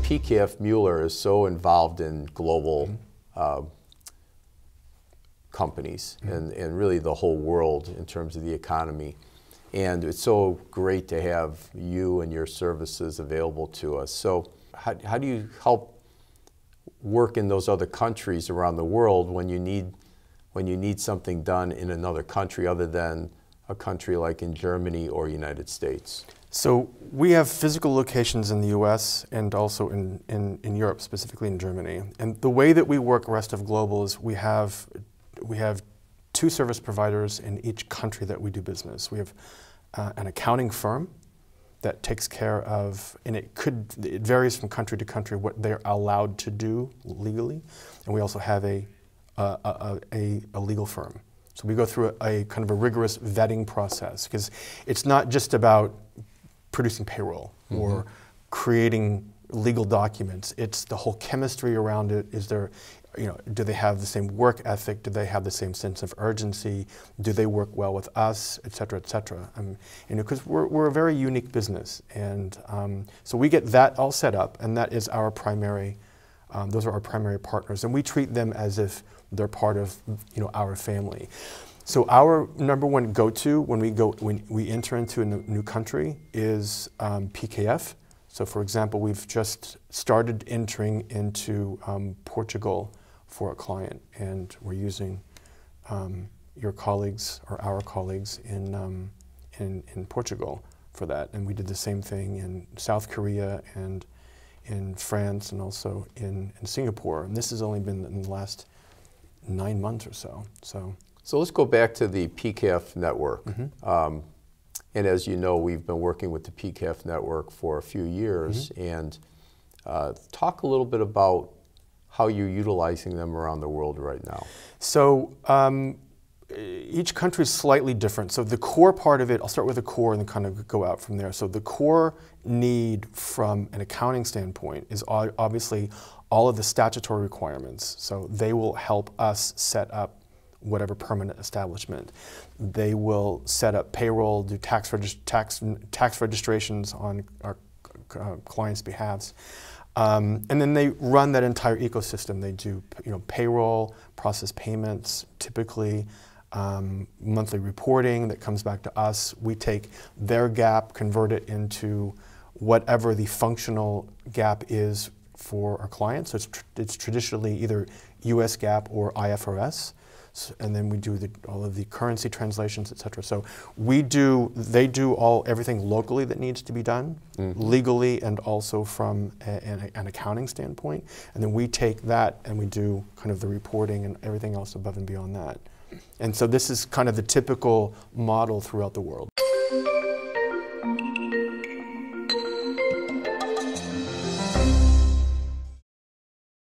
PKF Mueller is so involved in global companies and really the whole world in terms of the economy. And it's so great to have you and your services available to us. So how do you help work in those other countries around the world when you need something done in another country other than a country like in Germany or United States? So we have physical locations in the US and also in Europe, specifically in Germany. And the way that we work rest of global is we have 2 service providers in each country that we do business. We have an accounting firm that takes care of, and it varies from country to country what they're allowed to do legally. And we also have a legal firm. So we go through a kind of a rigorous vetting process, because it's not just about producing payroll or creating legal documents. It's the whole chemistry around it. Is there, do they have the same work ethic? Do they have the same sense of urgency? Do they work well with us, et cetera, et cetera? Because we're a very unique business. And so we get that all set up, and that is our primary, those are our primary partners. And we treat them as if they're part of our family. So our number one go-to when we enter into a new country is PKF. So for example, we've just started entering into Portugal for a client, and we're using your colleagues or our colleagues in Portugal for that. And we did the same thing in South Korea and in France and also in Singapore. And this has only been in the last 9 months or so. So let's go back to the PKF network. And as you know, we've been working with the PKF network for a few years. And talk a little bit about how you're utilizing them around the world right now. So each country is slightly different. So the core part of it, I'll start with the core and then kind of go out from there. So the core need from an accounting standpoint is obviously all of the statutory requirements. So they will help us set up whatever permanent establishment. They will set up payroll, do tax registrations on our clients' behalves. And then they run that entire ecosystem. They do payroll, process payments, typically monthly reporting that comes back to us. We take their GAAP, convert it into whatever the functional GAAP is for our clients. So it's traditionally either US GAAP or IFRS. And then we do all of the currency translations, et cetera. So they do everything locally that needs to be done, legally and also from an accounting standpoint. And then we take that and we do kind of the reporting and everything else above and beyond that. And so this is kind of the typical model throughout the world.